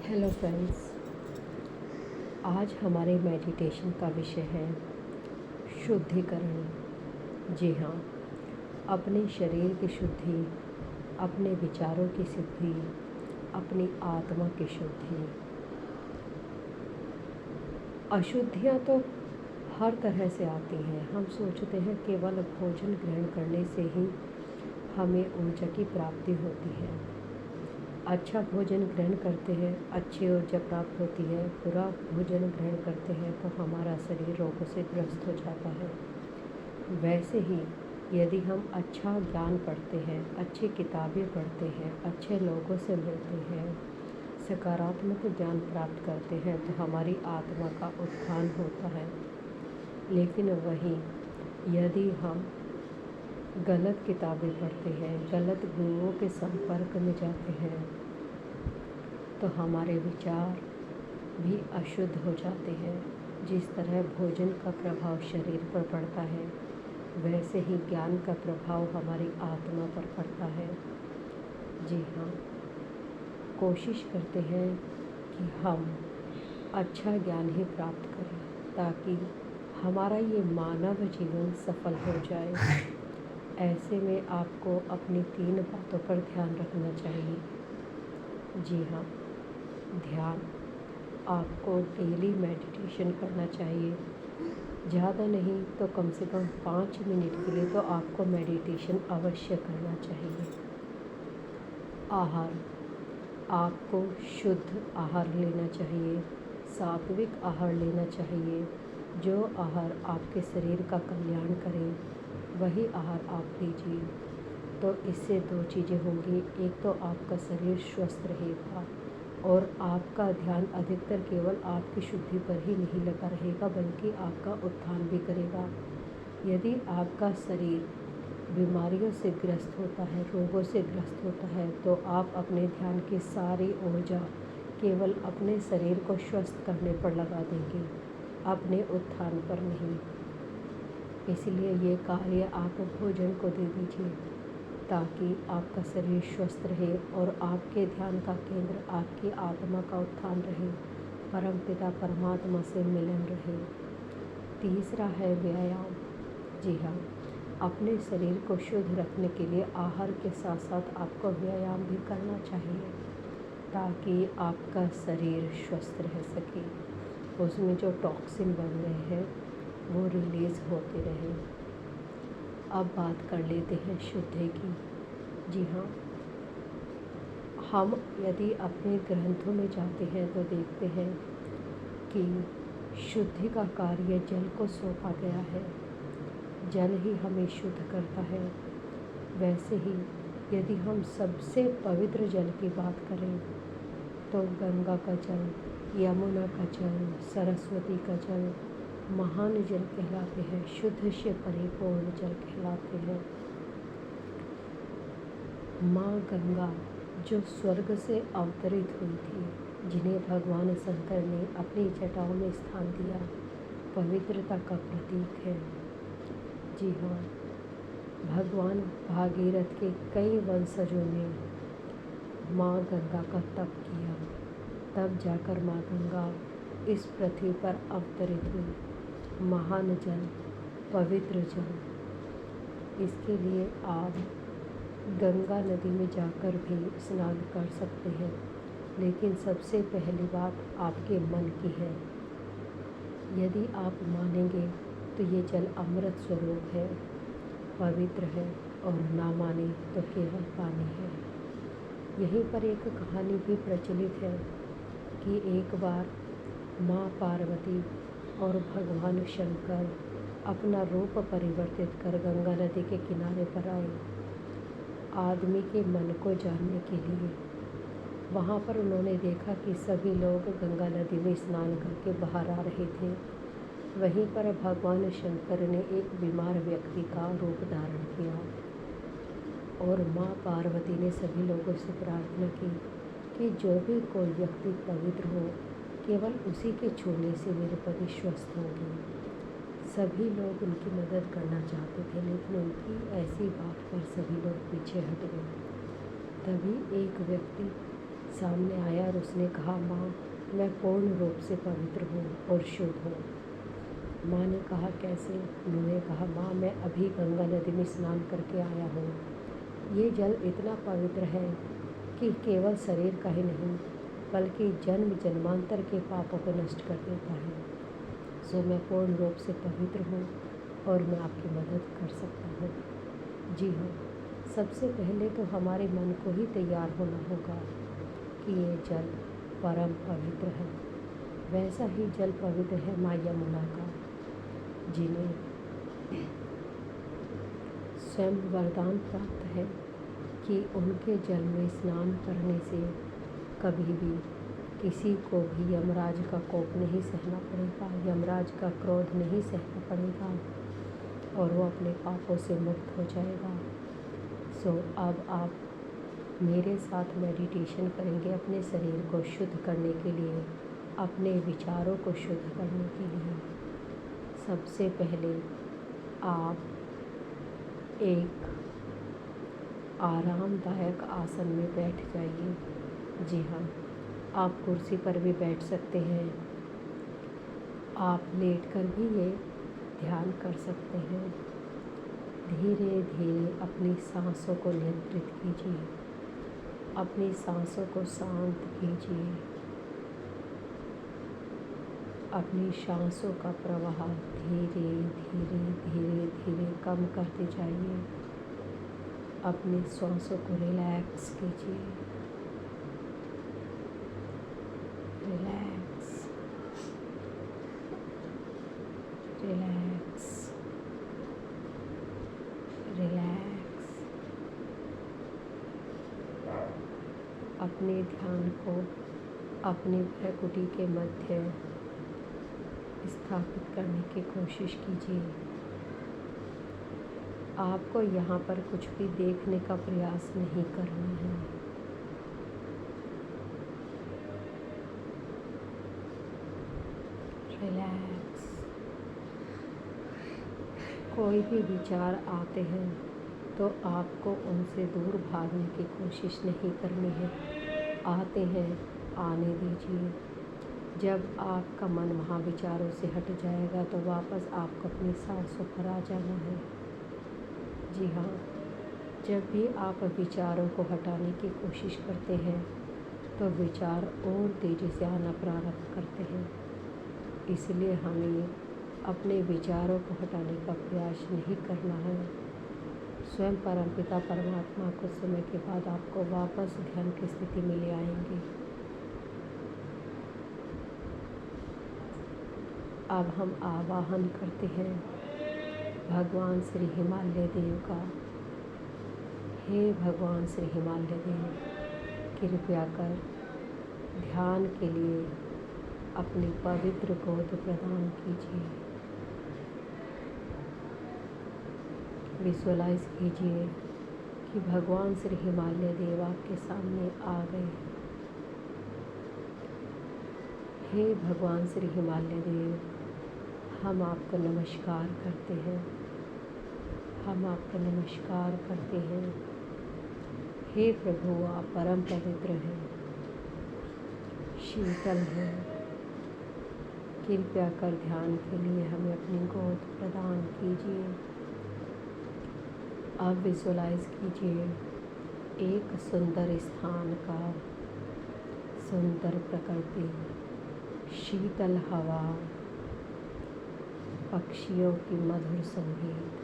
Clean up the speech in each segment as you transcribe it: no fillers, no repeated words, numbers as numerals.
Hello friends, आज हमारे meditation का विषय है शुद्धिकरण। जी हाँ, अपने शरीर की शुद्धि, अपने विचारों की शुद्धि, अपनी आत्मा की शुद्धि। अशुद्धियाँ तो हर तरह से आती हैं। हम सोचते हैं केवल भोजन ग्रहण करने से ही हमें ऊर्जा की प्राप्ति होती है। अच्छा भोजन ग्रहण करते हैं, अच्छी ऊर्जा प्राप्त होती है। बुरा भोजन ग्रहण करते हैं तो हमारा शरीर रोगों से ग्रस्त हो जाता है। वैसे ही यदि हम अच्छा ज्ञान पढ़ते हैं, अच्छी किताबें पढ़ते हैं, अच्छे लोगों से मिलते हैं, सकारात्मक ज्ञान प्राप्त करते हैं तो हमारी आत्मा का उत्थान होता है। लेकिन वहीं यदि हम गलत किताबें पढ़ते हैं, गलत गुरुओं के संपर्क में जाते हैं तो हमारे विचार भी अशुद्ध हो जाते हैं। जिस तरह भोजन का प्रभाव शरीर पर पड़ता है, वैसे ही ज्ञान का प्रभाव हमारी आत्मा पर पड़ता है। जी हाँ, कोशिश करते हैं कि हम अच्छा ज्ञान ही प्राप्त करें ताकि हमारा ये मानव जीवन सफल हो जाए। ऐसे में आपको अपनी 3 बातों पर ध्यान रखना चाहिए। जी हाँ, ध्यान, आपको डेली मेडिटेशन करना चाहिए। ज़्यादा नहीं तो कम से कम 5 मिनट के लिए तो आपको मेडिटेशन अवश्य करना चाहिए। आहार, आपको शुद्ध आहार लेना चाहिए, सात्विक आहार लेना चाहिए। जो आहार आपके शरीर का कल्याण करे वही आहार आप लीजिए। तो इससे 2 चीज़ें होंगी। एक तो आपका शरीर स्वस्थ रहेगा और आपका ध्यान अधिकतर केवल आपकी शुद्धि पर ही नहीं लगा रहेगा, बल्कि आपका उत्थान भी करेगा। यदि आपका शरीर बीमारियों से ग्रस्त होता है, रोगों से ग्रस्त होता है, तो आप अपने ध्यान की सारी ऊर्जा केवल अपने शरीर को स्वस्थ करने पर लगा देंगे, अपने उत्थान पर नहीं। इसलिए ये कार्य आप भोजन को दे दीजिए ताकि आपका शरीर स्वस्थ रहे और आपके ध्यान का केंद्र आपकी आत्मा का उत्थान रहे, परमपिता परमात्मा से मिलन रहे। तीसरा है व्यायाम। जी हाँ, अपने शरीर को शुद्ध रखने के लिए आहार के साथ साथ आपको व्यायाम भी करना चाहिए ताकि आपका शरीर स्वस्थ रह सके, उसमें जो टॉक्सिन बन रहे हैं वो रिलीज़ होते रहे। अब बात कर लेते हैं शुद्धि की। जी हाँ, हम यदि अपने ग्रंथों में जाते हैं तो देखते हैं कि शुद्धि का कार्य जल को सौंपा गया है। जल ही हमें शुद्ध करता है। वैसे ही यदि हम सबसे पवित्र जल की बात करें तो गंगा का जल, यमुना का जल, सरस्वती का जल महान जल कहलाते हैं, शुद्ध से परिपूर्ण जल कहलाते हैं। माँ गंगा जो स्वर्ग से अवतरित हुई थी, जिन्हें भगवान शंकर ने अपनी जटाओं में स्थान दिया, पवित्रता का प्रतीक है। जी हाँ, भगवान भागीरथ के कई वंशजों ने माँ गंगा का तप किया, तब जाकर माँ गंगा इस पृथ्वी पर अवतरित हुई। महान जल, पवित्र जल, इसके लिए आप गंगा नदी में जाकर भी स्नान कर सकते हैं। लेकिन सबसे पहली बात आपके मन की है। यदि आप मानेंगे तो ये जल अमृत स्वरूप है, पवित्र है, और ना माने तो केवल पानी है। यहीं पर एक कहानी भी प्रचलित है कि एक बार माँ पार्वती और भगवान शंकर अपना रूप परिवर्तित कर गंगा नदी के किनारे पर आए आदमी के मन को जानने के लिए। वहाँ पर उन्होंने देखा कि सभी लोग गंगा नदी में स्नान करके बाहर आ रहे थे। वहीं पर भगवान शंकर ने एक बीमार व्यक्ति का रूप धारण किया और माँ पार्वती ने सभी लोगों से प्रार्थना की कि जो भी कोई व्यक्ति पवित्र हो, केवल उसी के छूने से मेरे पति स्वस्थ होंगे। सभी लोग उनकी मदद करना चाहते थे, लेकिन उनकी ऐसी बात पर सभी लोग पीछे हट गए। तभी एक व्यक्ति सामने आया और उसने कहा, माँ मैं पूर्ण रूप से पवित्र हूँ और शुद्ध हूँ। माँ ने कहा, कैसे? उन्होंने कहा, माँ मैं अभी गंगा नदी में स्नान करके आया हूँ। ये जल इतना पवित्र है कि केवल शरीर का ही नहीं बल्कि जन्म जन्मांतर के पापों को नष्ट कर देता है। सो मैं पूर्ण रूप से पवित्र हूँ और मैं आपकी मदद कर सकता हूँ। जी हाँ, सबसे पहले तो हमारे मन को ही तैयार होना होगा कि ये जल परम पवित्र है। वैसा ही जल पवित्र है माँ यमुना का, जिन्हें स्वयं वरदान प्राप्त है कि उनके जल में स्नान करने से कभी भी किसी को भी यमराज का कोप नहीं सहना पड़ेगा, यमराज का क्रोध नहीं सहना पड़ेगा और वो अपने पापों से मुक्त हो जाएगा। सो अब आप मेरे साथ मेडिटेशन करेंगे अपने शरीर को शुद्ध करने के लिए, अपने विचारों को शुद्ध करने के लिए। सबसे पहले आप एक आरामदायक आसन में बैठ जाइए। जी हाँ, आप कुर्सी पर भी बैठ सकते हैं, आप लेटकर भी ये ध्यान कर सकते हैं। धीरे धीरे अपनी सांसों को नियंत्रित कीजिए, अपनी सांसों को शांत कीजिए, अपनी सांसों का प्रवाह धीरे धीरे धीरे धीरे कम करते जाइए। अपनी सांसों को रिलैक्स कीजिए, रिलैक्स रिलैक्स रिलैक्स। अपने ध्यान को अपनी भ्रुकुटी के मध्य स्थापित करने की कोशिश कीजिए। आपको यहाँ पर कुछ भी देखने का प्रयास नहीं करना है। रिलैक्स। कोई भी विचार आते हैं तो आपको उनसे दूर भागने की कोशिश नहीं करनी है। आते हैं, आने दीजिए। जब आपका मन महाविचारों से हट जाएगा तो वापस आपको अपनी सांसों पर आ जाना है। जी हाँ, जब भी आप विचारों को हटाने की कोशिश करते हैं तो विचार और तेज़ी से आना प्रारंभ करते हैं। इसलिए हमें अपने विचारों को हटाने का प्रयास नहीं करना है। स्वयं परमपिता परमात्मा कुछ समय के बाद आपको वापस ध्यान की स्थिति में ले आएंगे। अब हम आवाहन करते हैं भगवान श्री हिमालय देव का। हे भगवान श्री हिमालय देव, कृपया कर ध्यान के लिए अपनी पवित्र गोद प्रदान कीजिए। विजुअलाइज कीजिए कि भगवान श्री हिमालय देव आपके सामने आ गए। हे भगवान श्री हिमालय देव, हम आपको नमस्कार करते हैं, हम आपको नमस्कार करते हैं। हे प्रभु, आप परम पवित्र हैं, शीतल हैं। कृपया कर ध्यान के लिए हमें अपनी गोद प्रदान कीजिए। अब विजुअलाइज कीजिए एक सुंदर स्थान का, सुंदर प्रकृति, शीतल हवा, पक्षियों की मधुर संगीत।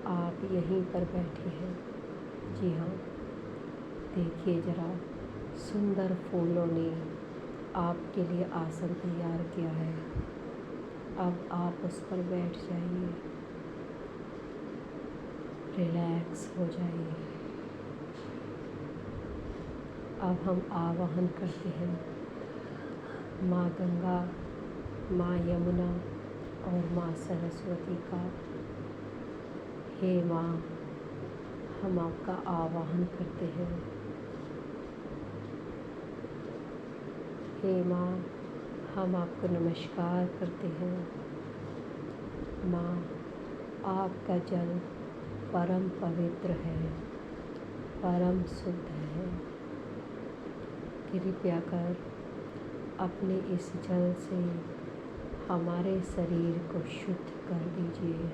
आप यहीं पर बैठे हैं। जी हाँ, देखिए जरा, सुंदर फूलों ने आपके लिए आसन तैयार किया है। अब आप उस पर बैठ जाइए, रिलैक्स हो जाइए। अब हम आवाहन करते हैं माँ गंगा, माँ यमुना और माँ सरस्वती का। हे माँ, हम आपका आवाहन करते हैं। हे माँ, हम आपको नमस्कार करते हैं। माँ, आपका जल परम पवित्र है। परम शुद्ध है। कृपया कर अपने इस जल से हमारे शरीर को शुद्ध कर दीजिए।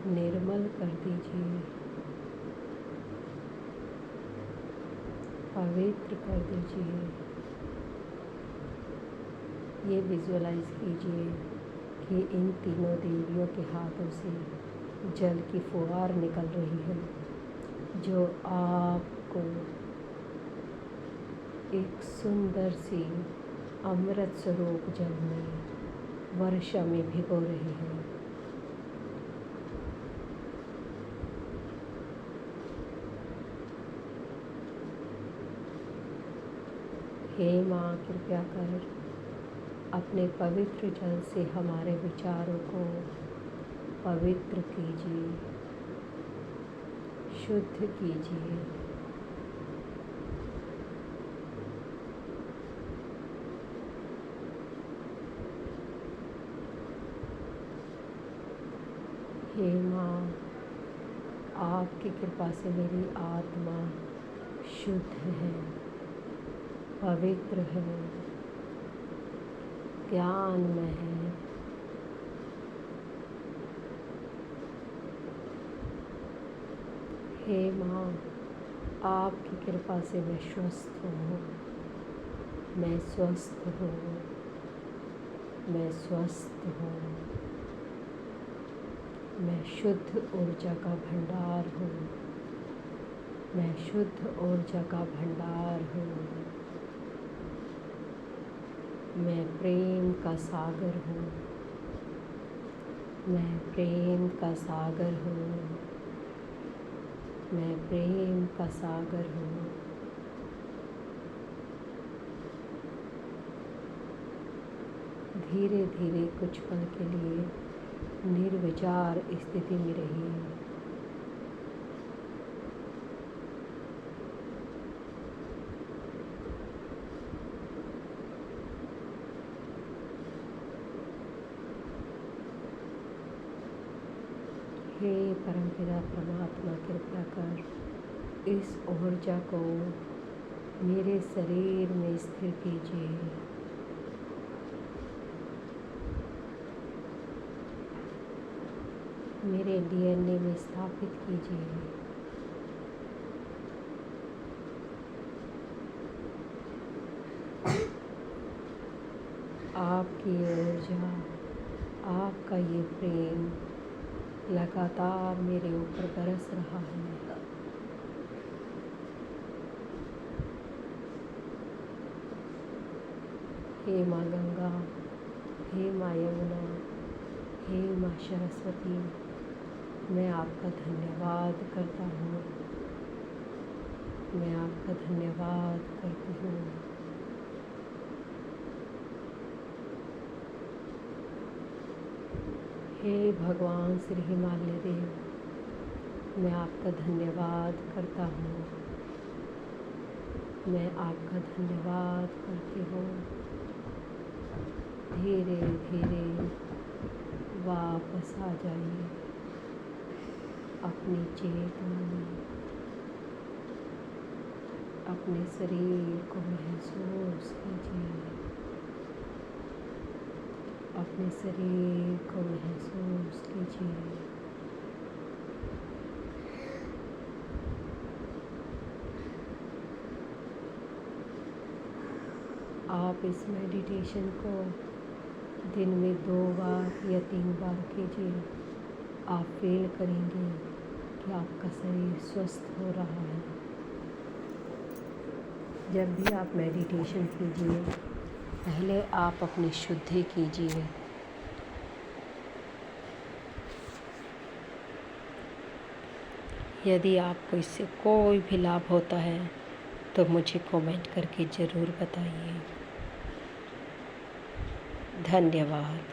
निर्मल कर दीजिए, पवित्र कर दीजिए। ये विजुअलाइज कीजिए कि इन तीनों देवियों के हाथों से जल की फुहार निकल रही है, जो आपको एक सुंदर सी अमृत स्वरूप जल में वर्षा में भिगो रही है। हे माँ, कृपया कर अपने पवित्र जल से हमारे विचारों को पवित्र कीजिए, शुद्ध कीजिए। हे माँ, आपकी कृपा से मेरी आत्मा शुद्ध है, पवित्र है, ज्ञान में है। हे माँ, आपकी कृपा से मैं स्वस्थ हूँ, मैं स्वस्थ हूँ, मैं स्वस्थ हूँ। मैं शुद्ध ऊर्जा का भंडार हूँ, मैं शुद्ध ऊर्जा का भंडार हूँ। मैं प्रेम का सागर हूँ, मैं प्रेम का सागर हूँ, मैं प्रेम का सागर हूँ। धीरे धीरे कुछ पल के लिए निर्विचार स्थिति में रहिए। हे परमपिता परमात्मा, कृपया कर इस ऊर्जा को मेरे शरीर में स्थिर कीजिए। मेरे डीएनए में स्थापित कीजिए। आपकी ऊर्जा, आपका ये प्रेम लगातार मेरे ऊपर बरस रहा है। हे माँ गंगा, हे माँ यमुना, हे माँ सरस्वती, मैं आपका धन्यवाद करता हूँ, मैं आपका धन्यवाद करती हूँ। हे भगवान श्री हिमालय देव, मैं आपका धन्यवाद करता हूँ, मैं आपका धन्यवाद करती हूँ। धीरे धीरे वापस आ जाइए अपनी चेतना में। अपने शरीर को महसूस कीजिए, अपने शरीर को महसूस कीजिए। आप इस मेडिटेशन को दिन में 2 बार या 3 बार कीजिए। आप फील करेंगे कि आपका शरीर स्वस्थ हो रहा है। जब भी आप मेडिटेशन कीजिए, पहले आप अपनी शुद्धि कीजिए। यदि आपको इससे कोई भी लाभ होता है तो मुझे कमेंट करके ज़रूर बताइए। धन्यवाद।